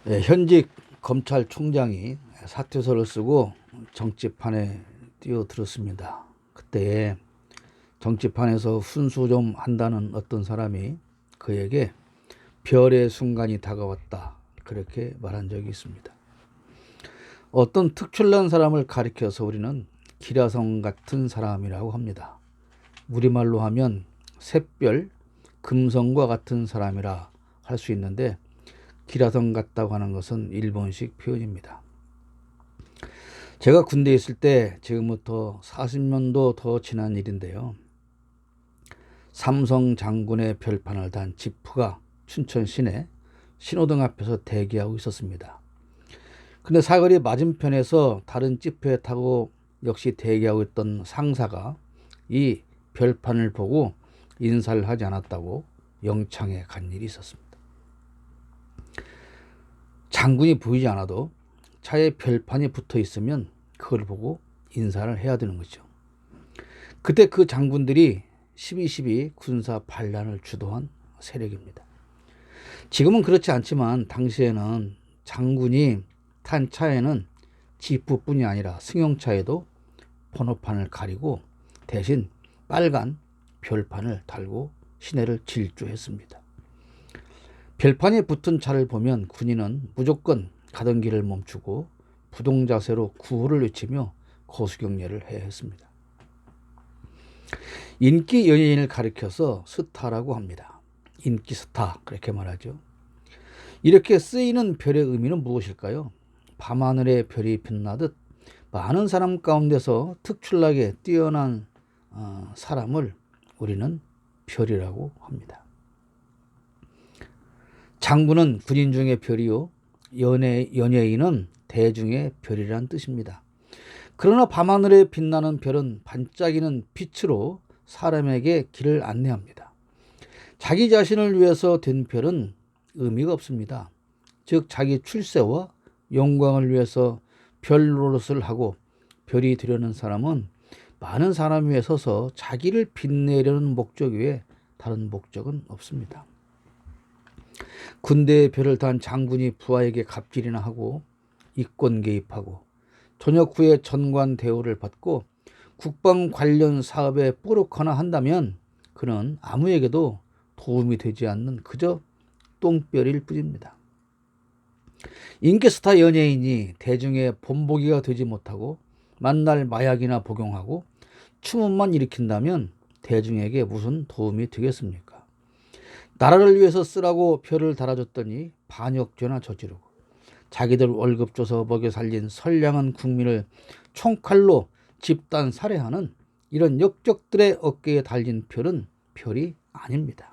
현직 검찰총장이 사퇴서를 쓰고 정치판에 뛰어들었습니다. 그때 정치판에서 훈수 좀 한다는 어떤 사람이 그에게 별의 순간이 다가왔다, 그렇게 말한 적이 있습니다. 어떤 특출난 사람을 가리켜서 우리는 기라성 같은 사람이라고 합니다. 우리말로 하면 샛별, 금성과 같은 사람이라 할 수 있는데, 기라성 같다고 하는 것은 일본식 표현입니다. 제가 군대에 있을 때, 지금부터 40년도 더 지난 일인데요, 삼성 장군의 별판을 단 지프가 춘천 시내 신호등 앞에서 대기하고 있었습니다. 근데 사거리 맞은편에서 다른 지프에 타고 역시 대기하고 있던 상사가 이 별판을 보고 인사를 하지 않았다고 영창에 간 일이 있었습니다. 장군이 보이지 않아도 차에 별판이 붙어 있으면 그걸 보고 인사를 해야 되는 거죠. 그때 그 장군들이 12.12 군사 반란을 주도한 세력입니다. 지금은 그렇지 않지만 당시에는 장군이 탄 차에는 지프뿐이 아니라 승용차에도 번호판을 가리고 대신 빨간 별판을 달고 시내를 질주했습니다. 별판에 붙은 차를 보면 군인은 무조건 가던 길을 멈추고 부동자세로 구호를 외치며 거수경례를 해야 했습니다. 인기 연예인을 가리켜서 스타라고 합니다. 인기 스타, 그렇게 말하죠. 이렇게 쓰이는 별의 의미는 무엇일까요? 밤하늘에 별이 빛나듯 많은 사람 가운데서 특출나게 뛰어난 사람을 우리는 별이라고 합니다. 장군은 군인 중의 별이요, 연예인은 대중의 별이란 뜻입니다. 그러나 밤하늘에 빛나는 별은 반짝이는 빛으로 사람에게 길을 안내합니다. 자기 자신을 위해서 된 별은 의미가 없습니다. 즉 자기 출세와 영광을 위해서 별 노릇을 하고 별이 되려는 사람은 많은 사람 위에 서서 자기를 빛내려는 목적 외에 다른 목적은 없습니다. 군대에 별을 단 장군이 부하에게 갑질이나 하고 이권 개입하고 전역 후에 전관 대우를 받고 국방 관련 사업에 뽀록하나 한다면 그는 아무에게도 도움이 되지 않는 그저 똥별일 뿐입니다. 인기스타 연예인이 대중의 본보기가 되지 못하고 만날 마약이나 복용하고 추문만 일으킨다면 대중에게 무슨 도움이 되겠습니까? 나라를 위해서 쓰라고 별을 달아줬더니 반역죄나 저지르고 자기들 월급 줘서 먹여 살린 선량한 국민을 총칼로 집단 살해하는 이런 역적들의 어깨에 달린 별은 별이 아닙니다.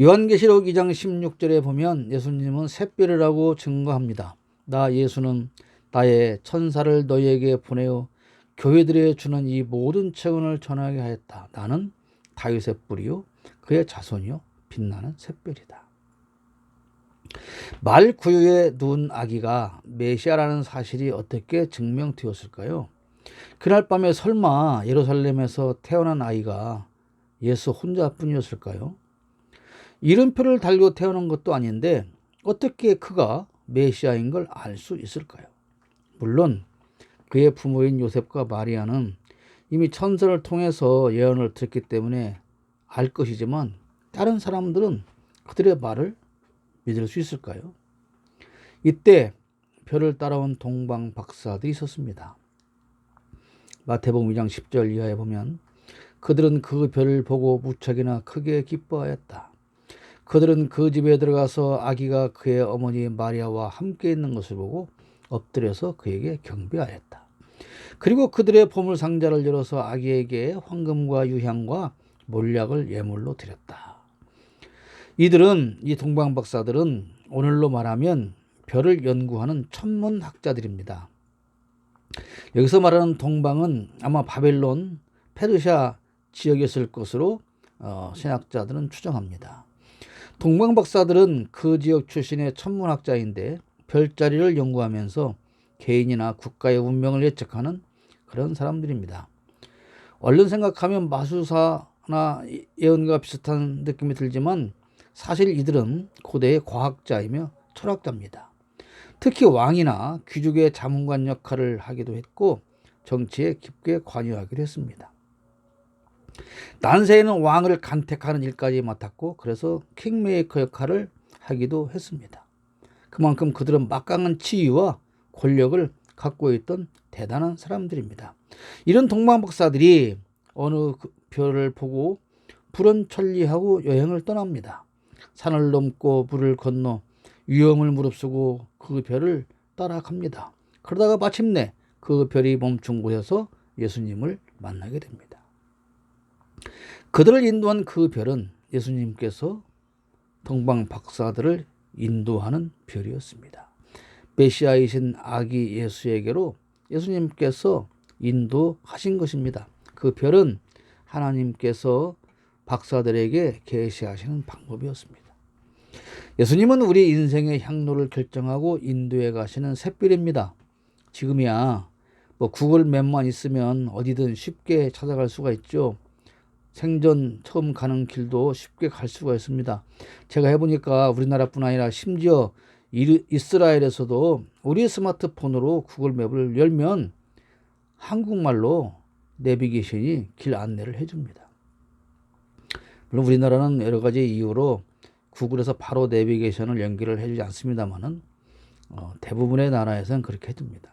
요한계시록 2장 16절에 보면 예수님은 샛별이라고 증거합니다. 나 예수는 나의 천사를 너희에게 보내어 교회들에 주는 이 모든 책원을 전하게 하였다. 나는 다윗의 뿌리요 그의 자손이요 빛나는 샛별이다. 말 구유에 누운 아기가 메시아라는 사실이 어떻게 증명되었을까요? 그날 밤에 설마 예루살렘에서 태어난 아이가 예수 혼자뿐이었을까요? 이름표를 달고 태어난 것도 아닌데 어떻게 그가 메시아인 걸 알 수 있을까요? 물론 그의 부모인 요셉과 마리아는 이미 천사를 통해서 예언을 들었기 때문에 알 것이지만 다른 사람들은 그들의 말을 믿을 수 있을까요? 이때 별을 따라온 동방 박사들이 있었습니다. 마태복음 2장 10절 이하에 보면 그들은 그 별을 보고 무척이나 크게 기뻐하였다. 그들은 그 집에 들어가서 아기가 그의 어머니 마리아와 함께 있는 것을 보고 엎드려서 그에게 경배하였다. 그리고 그들의 보물 상자를 열어서 아기에게 황금과 유향과 몰약을 예물로 드렸다. 이 동방 박사들은 오늘로 말하면 별을 연구하는 천문학자들입니다. 여기서 말하는 동방은 아마 바벨론, 페르시아 지역이었을 것으로 신학자들은 추정합니다. 동방 박사들은 그 지역 출신의 천문학자인데 별자리를 연구하면서 개인이나 국가의 운명을 예측하는 그런 사람들입니다. 얼른 생각하면 마술사나 예언과 비슷한 느낌이 들지만 사실 이들은 고대의 과학자이며 철학자입니다. 특히 왕이나 귀족의 자문관 역할을 하기도 했고 정치에 깊게 관여하기도 했습니다. 난세에는 왕을 간택하는 일까지 맡았고 그래서 킹메이커 역할을 하기도 했습니다. 그만큼 그들은 막강한 지위와 권력을 갖고 있던 대단한 사람들입니다. 이런 동방박사들이 어느 별을 보고 불언천리하고 여행을 떠납니다. 산을 넘고 물을 건너 위험을 무릅쓰고 그 별을 따라갑니다. 그러다가 마침내 그 별이 멈춘 곳에서 예수님을 만나게 됩니다. 그들을 인도한 그 별은 예수님께서 동방박사들을 인도하는 별이었습니다. 메시아이신 아기 예수에게로 예수님께서 인도하신 것입니다. 그 별은 하나님께서 박사들에게 계시하시는 방법이었습니다. 예수님은 우리 인생의 향로를 결정하고 인도해 가시는 샛별입니다. 지금이야 구글 맵만 있으면 어디든 쉽게 찾아갈 수가 있죠. 생전 처음 가는 길도 쉽게 갈 수가 있습니다. 제가 해보니까 우리나라뿐 아니라 심지어 이스라엘에서도 우리 스마트폰으로 구글 맵을 열면 한국말로 내비게이션이 길 안내를 해줍니다. 물론 우리나라는 여러 가지 이유로 구글에서 바로 내비게이션을 연결을 해주지 않습니다만은 대부분의 나라에서는 그렇게 해줍니다.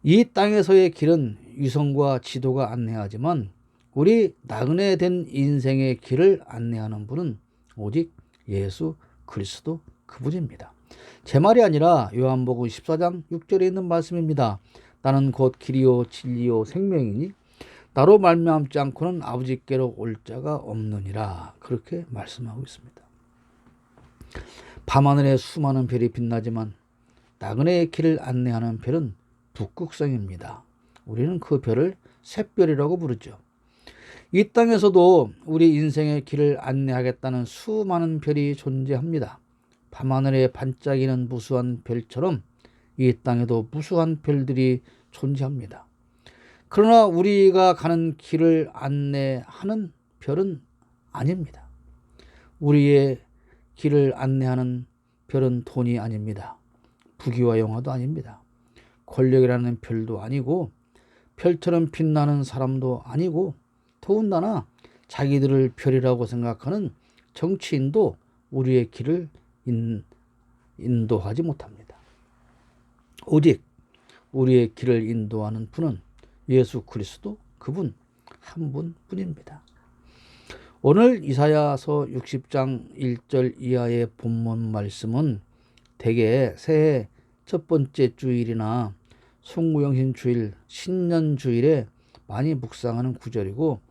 이 땅에서의 길은 위성과 지도가 안내하지만 우리 나그네 된 인생의 길을 안내하는 분은 오직 예수 그리스도 그분입니다. 제 말이 아니라 요한복음 14장 6절에 있는 말씀입니다. 나는 곧 길이요 진리요 생명이니 나로 말미암지 않고는 아버지께로 올 자가 없느니라. 그렇게 말씀하고 있습니다. 밤하늘에 수많은 별이 빛나지만 나그네의 길을 안내하는 별은 북극성입니다. 우리는 그 별을 샛별이라고 부르죠. 이 땅에서도 우리 인생의 길을 안내하겠다는 수많은 별이 존재합니다. 밤하늘에 반짝이는 무수한 별처럼 이 땅에도 무수한 별들이 존재합니다. 그러나 우리가 가는 길을 안내하는 별은 아닙니다. 우리의 길을 안내하는 별은 돈이 아닙니다. 부귀와 영화도 아닙니다. 권력이라는 별도 아니고 별처럼 빛나는 사람도 아니고 더군다나 자기들을 별이라고 생각하는 정치인도 우리의 길을 인도하지 못합니다. 오직 우리의 길을 인도하는 분은 예수 그리스도 그분 한 분뿐입니다. 오늘 이사야서 60장 1절 이하의 본문 말씀은 대개 새해 첫 번째 주일이나 송구영신 주일, 신년 주일에 많이 묵상하는 구절이고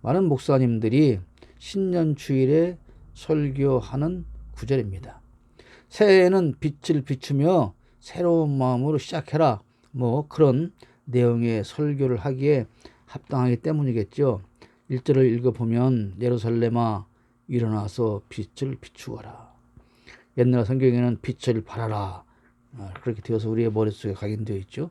많은 목사님들이 신년 주일에 설교하는 구절입니다. 새해에는 빛을 비추며 새로운 마음으로 시작해라. 그런 내용의 설교를 하기에 합당하기 때문이겠죠. 1절을 읽어보면 예루살렘아 일어나서 빛을 비추어라. 옛날 성경에는 빛을 발하라. 그렇게 되어서 우리의 머릿속에 각인되어 있죠.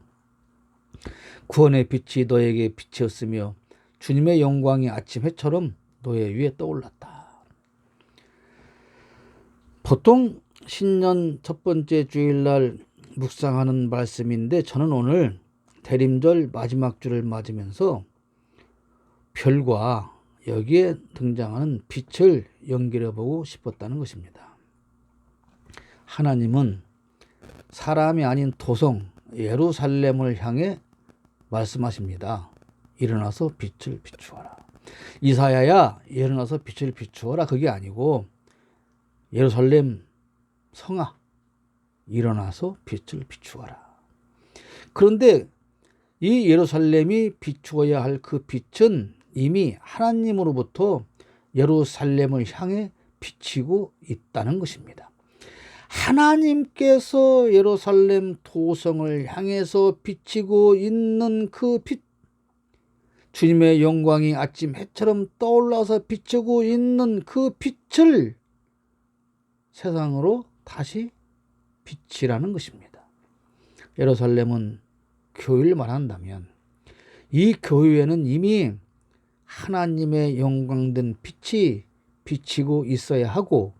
구원의 빛이 너에게 빛이었으며 주님의 영광이 아침 해처럼 너의 위에 떠올랐다. 보통 신년 첫 번째 주일날 묵상하는 말씀인데 저는 오늘 대림절 마지막 주를 맞으면서 별과 여기에 등장하는 빛을 연결해 보고 싶었다는 것입니다. 하나님은 사람이 아닌 도성 예루살렘을 향해 말씀하십니다. 일어나서 빛을 비추어라. 이사야야 일어나서 빛을 비추어라. 그게 아니고 예루살렘 성아 일어나서 빛을 비추어라. 그런데 이 예루살렘이 비추어야 할 그 빛은 이미 하나님으로부터 예루살렘을 향해 비치고 있다는 것입니다. 하나님께서 예루살렘 도성을 향해서 비치고 있는 그 빛, 주님의 영광이 아침 해처럼 떠올라서 비추고 있는 그 빛을 세상으로 다시 비치라는 것입니다. 예루살렘은 교회를 말한다면 이 교회에는 이미 하나님의 영광된 빛이 비치고 있어야 하고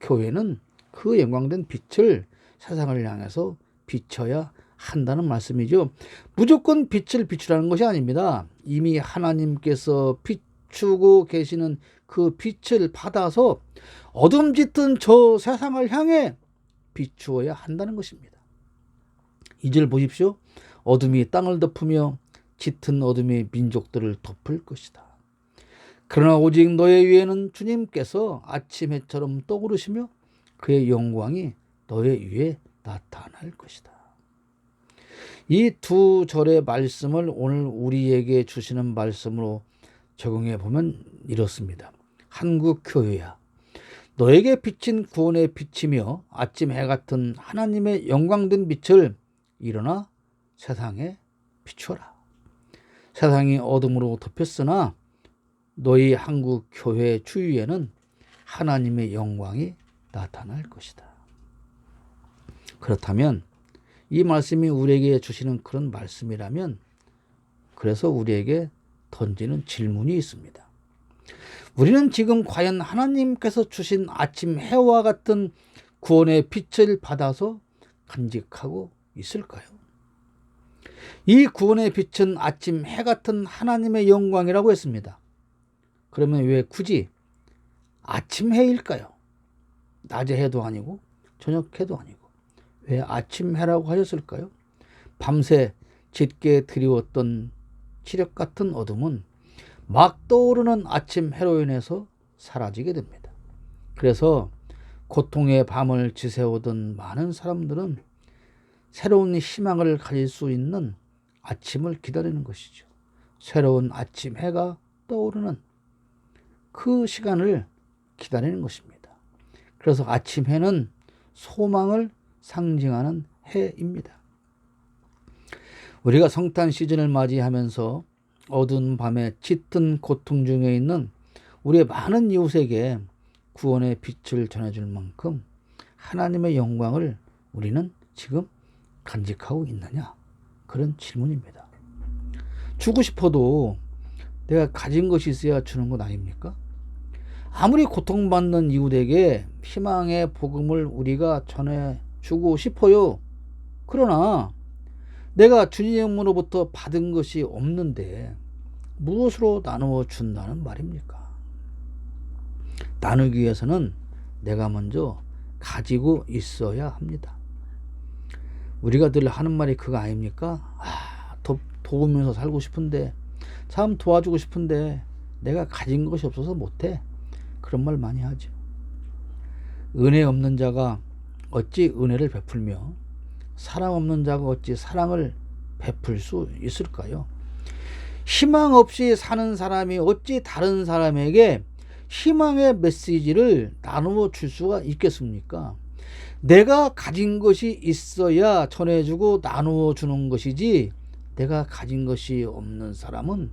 교회는 그 영광된 빛을 세상을 향해서 비춰야 한다는 말씀이죠. 무조건 빛을 비추라는 것이 아닙니다. 이미 하나님께서 비추고 계시는 그 빛을 받아서 어둠 짙은 저 세상을 향해 비추어야 한다는 것입니다. 2절 보십시오. 어둠이 땅을 덮으며 짙은 어둠이 민족들을 덮을 것이다. 그러나 오직 너의 위에는 주님께서 아침 해처럼 떠오르시며 그의 영광이 너의 위에 나타날 것이다. 이 두 절의 말씀을 오늘 우리에게 주시는 말씀으로 적용해 보면 이렇습니다. 한국 교회야, 너에게 비친 구원의 빛이며 아침 해 같은 하나님의 영광된 빛을 일어나 세상에 비추어라. 세상이 어둠으로 덮였으나 너희 한국 교회 주위에는 하나님의 영광이 나타날 것이다. 그렇다면 이 말씀이 우리에게 주시는 그런 말씀이라면, 그래서 우리에게 던지는 질문이 있습니다. 우리는 지금 과연 하나님께서 주신 아침 해와 같은 구원의 빛을 받아서 간직하고 있을까요? 이 구원의 빛은 아침 해 같은 하나님의 영광이라고 했습니다. 그러면 왜 굳이 아침 해일까요? 낮의 해도 아니고 저녁 해도 아니고 왜 아침 해라고 하셨을까요? 밤새 짙게 드리웠던 칠흑 같은 어둠은 막 떠오르는 아침 해로 인해서 사라지게 됩니다. 그래서 고통의 밤을 지새우던 많은 사람들은 새로운 희망을 가질 수 있는 아침을 기다리는 것이죠. 새로운 아침 해가 떠오르는 그 시간을 기다리는 것입니다. 그래서 아침 해는 소망을 상징하는 해입니다. 우리가 성탄 시즌을 맞이하면서 어두운 밤에 짙은 고통 중에 있는 우리의 많은 이웃에게 구원의 빛을 전해줄 만큼 하나님의 영광을 우리는 지금 간직하고 있느냐? 그런 질문입니다. 주고 싶어도 내가 가진 것이 있어야 주는 것 아닙니까? 아무리 고통받는 이웃에게 희망의 복음을 우리가 전해주고 싶어요. 그러나 내가 주님으로부터 받은 것이 없는데 무엇으로 나누어 준다는 말입니까? 나누기 위해서는 내가 먼저 가지고 있어야 합니다. 우리가 늘 하는 말이 그거 아닙니까? 도우면서 살고 싶은데, 참 도와주고 싶은데 내가 가진 것이 없어서 못해. 그런 말 많이 하죠. 은혜 없는 자가 어찌 은혜를 베풀며 사랑 없는 자가 어찌 사랑을 베풀 수 있을까요? 희망 없이 사는 사람이 어찌 다른 사람에게 희망의 메시지를 나누어 줄 수가 있겠습니까? 내가 가진 것이 있어야 전해주고 나누어 주는 것이지, 내가 가진 것이 없는 사람은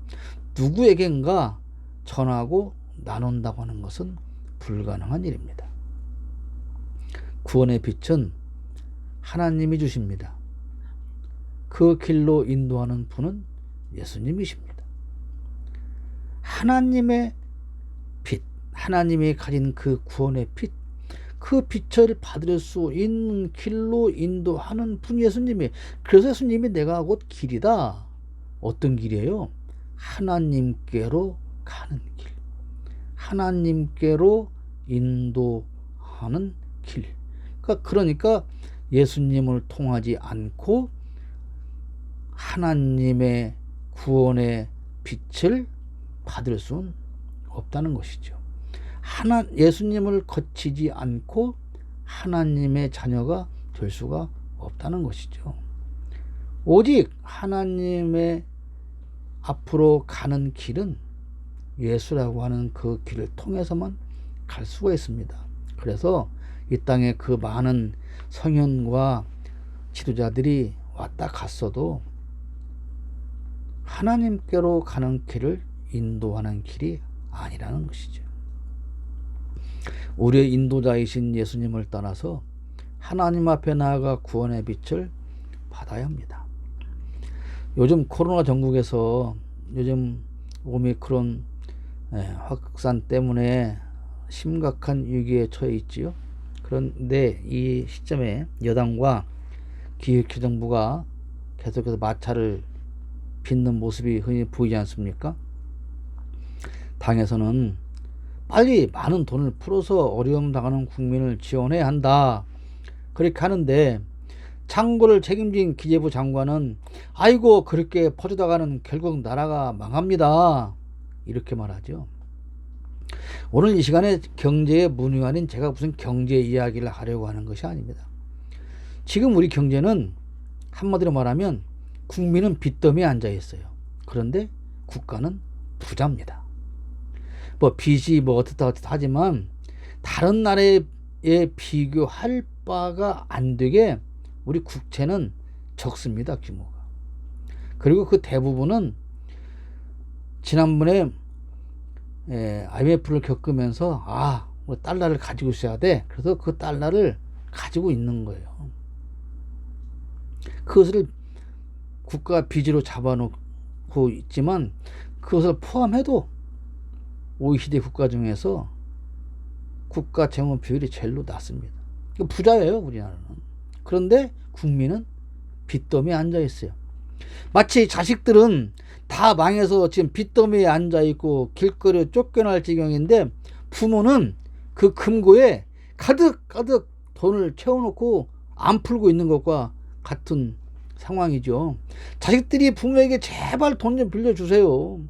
누구에겐가 전하고 나눈다고 하는 것은 불가능한 일입니다. 구원의 빛은 하나님이 주십니다. 그 길로 인도하는 분은 예수님이십니다. 하나님의 빛, 하나님이 가진 그 구원의 빛, 그 빛을 받을 수 있는 길로 인도하는 분 예수님이. 그래서 예수님이 내가 곧 길이다. 어떤 길이에요? 하나님께로 가는 길, 하나님께로 인도하는 길. 그러니까 예수님을 통하지 않고 하나님의 구원의 빛을 받을 수는 없다는 것이죠. 예수님을 거치지 않고 하나님의 자녀가 될 수가 없다는 것이죠. 오직 하나님의 앞으로 가는 길은 예수라고 하는 그 길을 통해서만 갈 수가 있습니다. 그래서 이 땅에 그 많은 성현과 지도자들이 왔다 갔어도 하나님께로 가는 길을 인도하는 길이 아니라는 것이죠. 우리의 인도자이신 예수님을 떠나서 하나님 앞에 나아가 구원의 빛을 받아야 합니다. 요즘 코로나 전국에서 요즘 오미크론 확산 때문에 심각한 위기에 처해 있지요. 그런데 이 시점에 여당과 기획재정부가 계속해서 마찰을 빚는 모습이 흔히 보이지 않습니까? 당에서는 빨리 많은 돈을 풀어서 어려움 당하는 국민을 지원해야 한다, 그렇게 하는데 창고를 책임진 기재부 장관은 아이고 그렇게 퍼주다가는 결국 나라가 망합니다, 이렇게 말하죠. 오늘 이 시간에 경제의 문외한인 제가 무슨 경제 이야기를 하려고 하는 것이 아닙니다. 지금 우리 경제는 한마디로 말하면 국민은 빚더미에 앉아 있어요. 그런데 국가는 부자입니다. 뭐 빚이 뭐 어떻다 하지만 다른 나라에 비교할 바가 안 되게 우리 국채는 적습니다, 규모가. 그리고 그 대부분은 지난번에 IMF를 겪으면서 우리 달러를 가지고 있어야 돼. 그래서 그 달러를 가지고 있는 거예요. 그것을 국가 빚으로 잡아놓고 있지만 그것을 포함해도 OECD 국가 중에서 국가 재무 비율이 제일로 낮습니다. 부자예요, 우리나라는. 그런데 국민은 빚더미에 앉아 있어요. 마치 자식들은 다 망해서 지금 빚더미에 앉아 있고 길거리에 쫓겨날 지경인데 부모는 그 금고에 가득가득 돈을 채워놓고 안 풀고 있는 것과 같은 상황이죠. 자식들이 부모에게 제발 돈 좀 빌려주세요.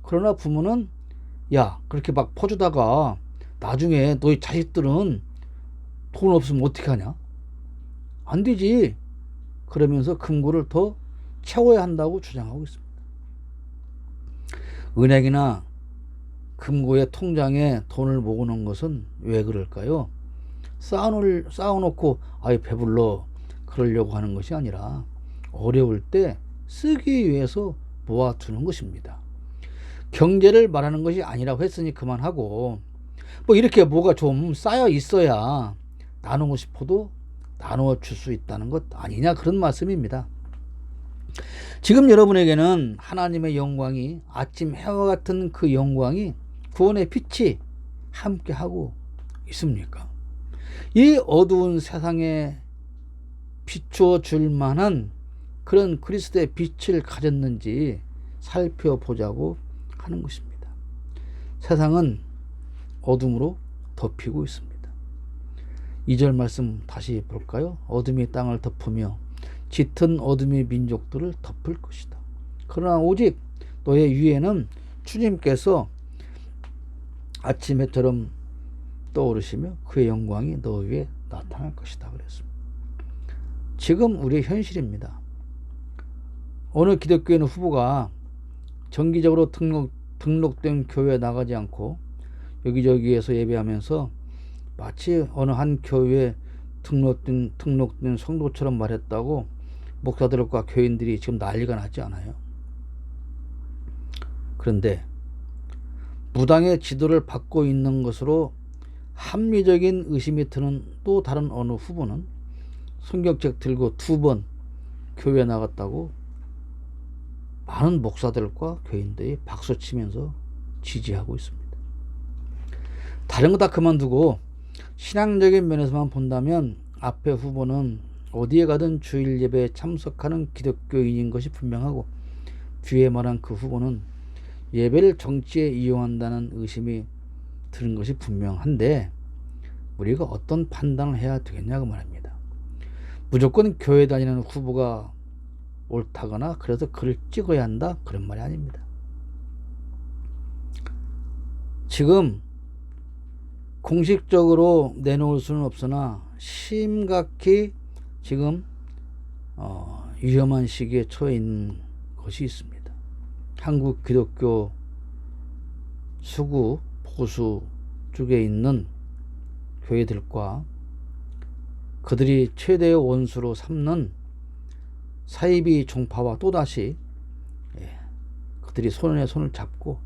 그러나 부모는 야, 그렇게 막 퍼주다가 나중에 너희 자식들은 돈 없으면 어떻게 하냐? 안 되지. 그러면서 금고를 더 채워야 한다고 주장하고 있습니다. 은행이나 금고의 통장에 돈을 모으는 것은 왜 그럴까요? 쌓아놓고 배불러 그러려고 하는 것이 아니라 어려울 때 쓰기 위해서 모아두는 것입니다. 경제를 말하는 것이 아니라고 했으니 그만하고 뭐 이렇게 뭐가 좀 쌓여 있어야 나누고 싶어도 나누어 줄 수 있다는 것 아니냐, 그런 말씀입니다. 지금 여러분에게는 하나님의 영광이, 아침 해와 같은 그 영광이, 구원의 빛이 함께하고 있습니까? 이 어두운 세상에 비추어 줄 만한 그런 그리스도의 빛을 가졌는지 살펴보자고 하는 것입니다. 세상은 어둠으로 덮이고 있습니다. 2절 말씀 다시 볼까요? 어둠이 땅을 덮으며 짙은 어둠이 민족들을 덮을 것이다. 그러나 오직 너의 위에는 주님께서 아침 해처럼 떠오르시며 그의 영광이 너 위에 나타날 것이다 그랬습니다. 지금 우리의 현실입니다. 어느 기독교인 후보가 정기적으로 등록된 교회에 나가지 않고 여기저기에서 예배하면서 마치 어느 한 교회에 등록된 성도처럼 말했다고 목사들과 교인들이 지금 난리가 나지 않아요? 그런데 무당의 지도를 받고 있는 것으로 합리적인 의심이 드는 또 다른 어느 후보는 성경책 들고 2번 교회에 나갔다고 많은 목사들과 교인들이 박수치면서 지지하고 있습니다. 다른 거 다 그만두고 신앙적인 면에서만 본다면 앞에 후보는 어디에 가든 주일 예배에 참석하는 기독교인인 것이 분명하고 뒤에 말한 그 후보는 예배를 정치에 이용한다는 의심이 드는 것이 분명한데 우리가 어떤 판단을 해야 되겠냐고 말합니다. 무조건 교회 다니는 후보가 옳다거나 그래서 글을 찍어야 한다, 그런 말이 아닙니다. 지금 공식적으로 내놓을 수는 없으나 심각히 지금 위험한 시기에 처해 있는 것이 있습니다. 한국 기독교 수구 보수 쪽에 있는 교회들과 그들이 최대의 원수로 삼는 사이비 종파와 또다시 그들이 손에 손을 잡고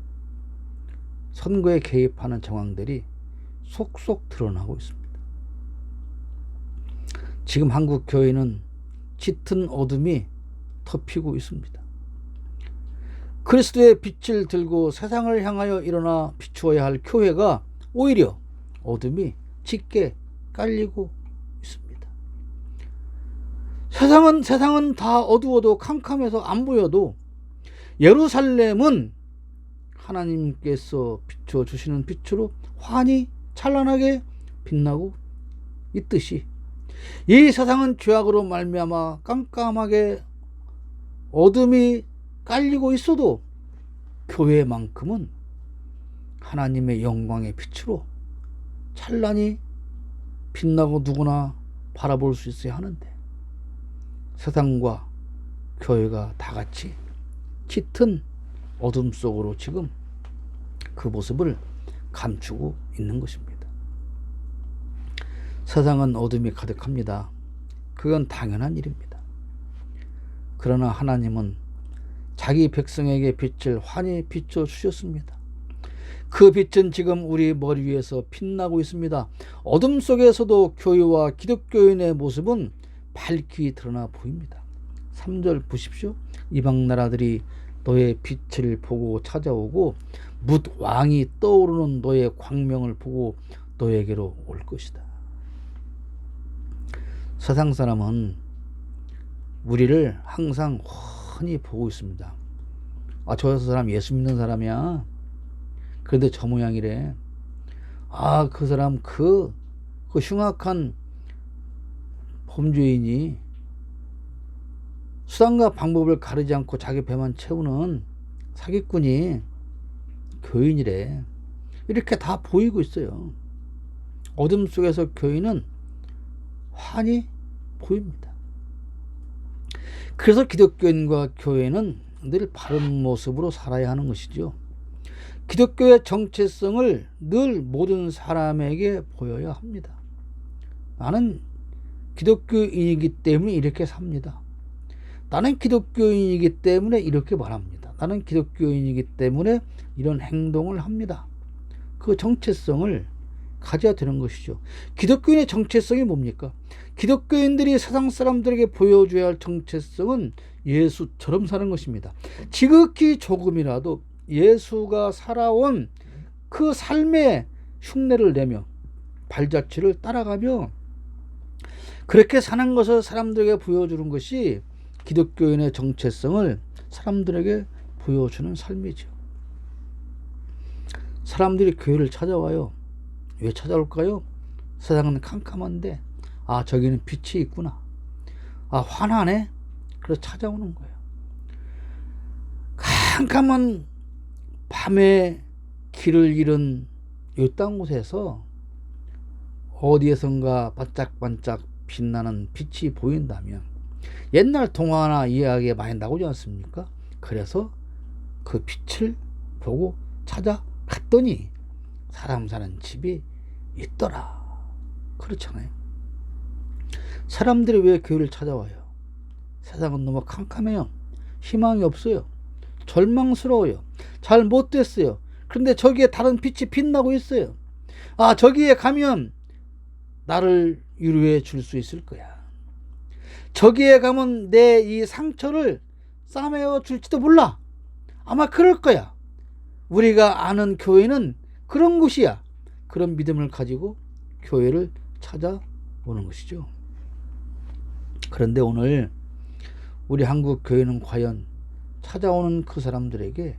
선거에 개입하는 정황들이 속속 드러나고 있습니다. 지금 한국 교회는 짙은 어둠이 덮이고 있습니다. 그리스도의 빛을 들고 세상을 향하여 일어나 비추어야 할 교회가 오히려 어둠이 짙게 깔리고 있습니다. 세상은 다 어두워도 캄캄해서 안 보여도 예루살렘은 하나님께서 비춰주시는 빛으로 환히 찬란하게 빛나고 있듯이 이 세상은 죄악으로 말미암아 깜깜하게 어둠이 깔리고 있어도 교회만큼은 하나님의 영광의 빛으로 찬란히 빛나고 누구나 바라볼 수 있어야 하는데 세상과 교회가 다 같이 짙은 어둠 속으로 지금 그 모습을 감추고 있는 것입니다. 세상은 어둠이 가득합니다. 그건 당연한 일입니다. 그러나 하나님은 자기 백성에게 빛을 환히 비춰주셨습니다. 그 빛은 지금 우리 머리 위에서 빛나고 있습니다. 어둠 속에서도 교회와 기독교인의 모습은 밝히 드러나 보입니다. 3절 보십시오. 이방 나라들이 너의 빛을 보고 찾아오고 뭇 왕이 떠오르는 너의 광명을 보고 너에게로 올 것이다. 세상 사람은 우리를 항상 훤히 보고 있습니다. 아, 저 사람 예수 믿는 사람이야. 그런데 저 모양이래. 아, 그 사람 그 흉악한 범죄인이 수단과 방법을 가리지 않고 자기 배만 채우는 사기꾼이 교인이래. 이렇게 다 보이고 있어요. 어둠 속에서 교인은 환히 보입니다. 그래서 기독교인과 교회는 늘 바른 모습으로 살아야 하는 것이죠. 기독교의 정체성을 늘 모든 사람에게 보여야 합니다. 나는 기독교인이기 때문에 이렇게 삽니다. 나는 기독교인이기 때문에 이렇게 말합니다. 나는 기독교인이기 때문에 이런 행동을 합니다. 그 정체성을 가져야 되는 것이죠. 기독교인의 정체성이 뭡니까? 기독교인들이 세상 사람들에게 보여줘야 할 정체성은 예수처럼 사는 것입니다. 지극히 조금이라도 예수가 살아온 그 삶의 흉내를 내며 발자취를 따라가며 그렇게 사는 것을 사람들에게 보여주는 것이 기독교인의 정체성을 사람들에게 보여주는 삶이죠. 사람들이 교회를 찾아와요. 왜 찾아올까요? 세상은 캄캄한데 아, 저기는 빛이 있구나. 아, 환하네. 그래서 찾아오는 거예요. 캄캄한 밤에 길을 잃은 이딴 곳에서 어디에선가 반짝반짝 빛나는 빛이 보인다면 옛날 동화나 이야기에 많이 나오지 않습니까? 그래서 그 빛을 보고 찾아갔더니 사람 사는 집이 있더라. 그렇잖아요. 사람들이 왜 교회를 찾아와요? 세상은 너무 캄캄해요. 희망이 없어요. 절망스러워요. 잘 못됐어요. 그런데 저기에 다른 빛이 빛나고 있어요. 아, 저기에 가면 나를 위로해 줄 수 있을 거야. 저기에 가면 내 이 상처를 싸매어 줄지도 몰라. 아마 그럴 거야. 우리가 아는 교회는 그런 곳이야. 그런 믿음을 가지고 교회를 찾아오는 것이죠. 그런데 오늘 우리 한국 교회는 과연 찾아오는 그 사람들에게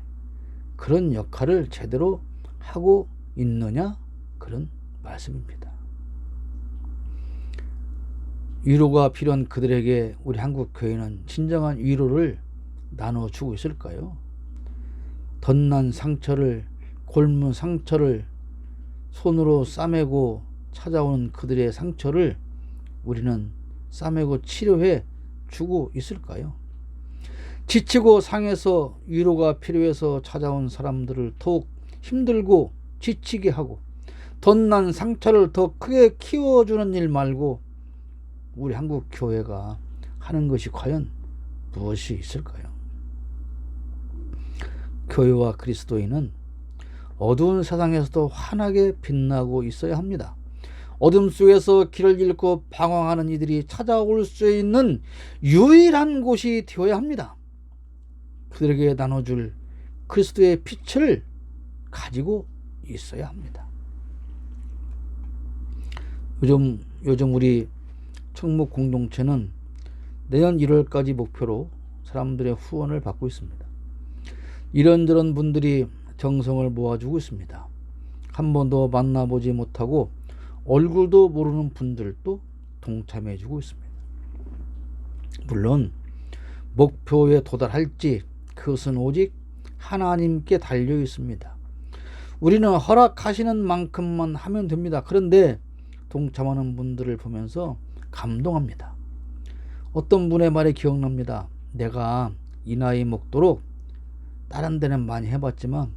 그런 역할을 제대로 하고 있느냐? 그런 말씀입니다. 위로가 필요한 그들에게 우리 한국 교회는 진정한 위로를 나눠주고 있을까요? 덧난 상처를, 곪은 상처를 손으로 싸매고 찾아오는 그들의 상처를 우리는 싸매고 치료해 주고 있을까요? 지치고 상해서 위로가 필요해서 찾아온 사람들을 더욱 힘들고 지치게 하고 덧난 상처를 더 크게 키워주는 일 말고 우리 한국 교회가 하는 것이 과연 무엇이 있을까요? 교회와 그리스도인은 어두운 세상에서도 환하게 빛나고 있어야 합니다. 어둠 속에서 길을 잃고 방황하는 이들이 찾아올 수 있는 유일한 곳이 되어야 합니다. 그들에게 나눠줄 그리스도의 빛을 가지고 있어야 합니다. 요즘 우리 청목 공동체는 내년 1월까지 목표로 사람들의 후원을 받고 있습니다. 이런저런 분들이 정성을 모아주고 있습니다. 한 번도 만나보지 못하고 얼굴도 모르는 분들도 동참해주고 있습니다. 물론 목표에 도달할지 그것은 오직 하나님께 달려 있습니다. 우리는 허락하시는 만큼만 하면 됩니다. 그런데 동참하는 분들을 보면서 감동합니다. 어떤 분의 말이 기억납니다. 내가 이 나이 먹도록 다른 데는 많이 해봤지만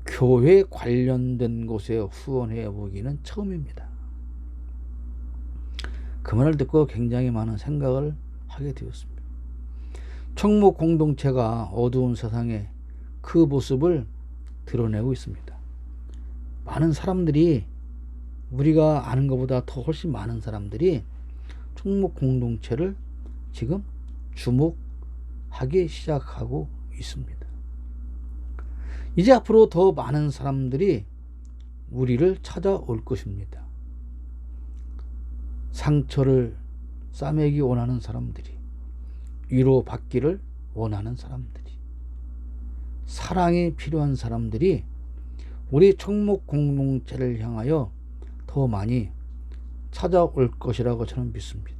교회 관련된 곳에 후원해 보기는 처음입니다. 그 말을 듣고 굉장히 많은 생각을 하게 되었습니다. 청목 공동체가 어두운 세상에 그 모습을 드러내고 있습니다. 많은 사람들이, 우리가 아는 것보다 더 훨씬 많은 사람들이 청목 공동체를 지금 주목하기 시작하고 있습니다. 이제 앞으로 더 많은 사람들이 우리를 찾아올 것입니다. 상처를 싸매기 원하는 사람들이, 위로받기를 원하는 사람들이, 사랑이 필요한 사람들이 우리 청목 공동체를 향하여 더 많이 찾아올 것이라고 저는 믿습니다.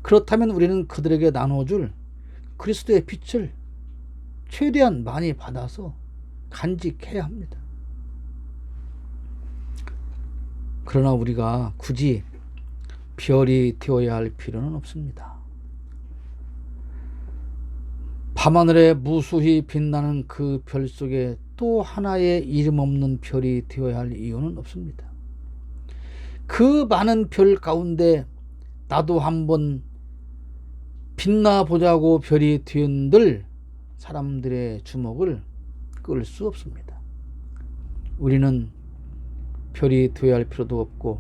그렇다면 우리는 그들에게 나눠줄 그리스도의 빛을 최대한 많이 받아서 간직해야 합니다. 그러나 우리가 굳이 별이 되어야 할 필요는 없습니다. 밤하늘에 무수히 빛나는 그 별 속에 또 하나의 이름 없는 별이 되어야 할 이유는 없습니다. 그 많은 별 가운데 나도 한번 빛나 보자고 별이 되었들 사람들의 주목을 끌 수 없습니다. 우리는 별이 되어야 할 필요도 없고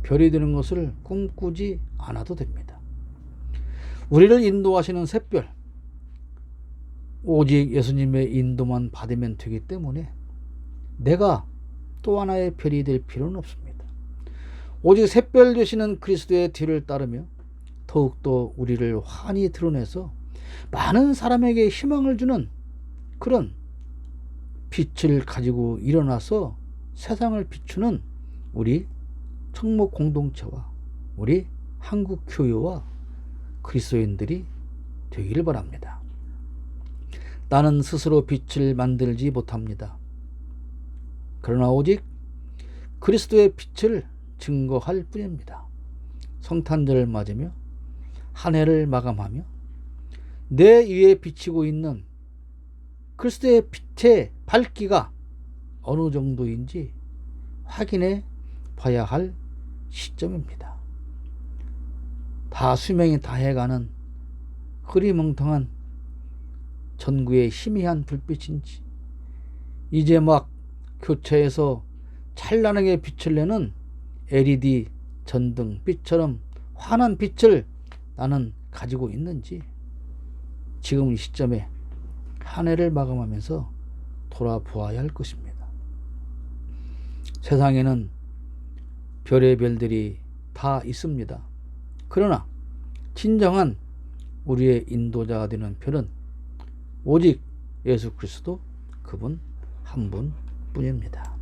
별이 되는 것을 꿈꾸지 않아도 됩니다. 우리를 인도하시는 샛별, 오직 예수님의 인도만 받으면 되기 때문에 내가 또 하나의 별이 될 필요는 없습니다. 오직 샛별 되시는 그리스도의 뒤를 따르며 더욱더 우리를 환히 드러내서 많은 사람에게 희망을 주는 그런 빛을 가지고 일어나서 세상을 비추는 우리 청목 공동체와 우리 한국 교회와 그리스도인들이 되기를 바랍니다. 나는 스스로 빛을 만들지 못합니다. 그러나 오직 그리스도의 빛을 증거할 뿐입니다. 성탄절을 맞으며 한 해를 마감하며 내 위에 비치고 있는 그리스도의 빛의 밝기가 어느 정도인지 확인해 봐야 할 시점입니다. 다 수명이 다해가는 흐리멍텅한 전구의 희미한 불빛인지 이제 막 교체해서 찬란하게 빛을 내는 LED 전등 빛처럼 환한 빛을 나는 가지고 있는지 지금 이 시점에 한 해를 마감하면서 돌아보아야 할 것입니다. 세상에는 별의 별들이 다 있습니다. 그러나 진정한 우리의 인도자가 되는 별은 오직 예수 그리스도 그분 한 분뿐입니다.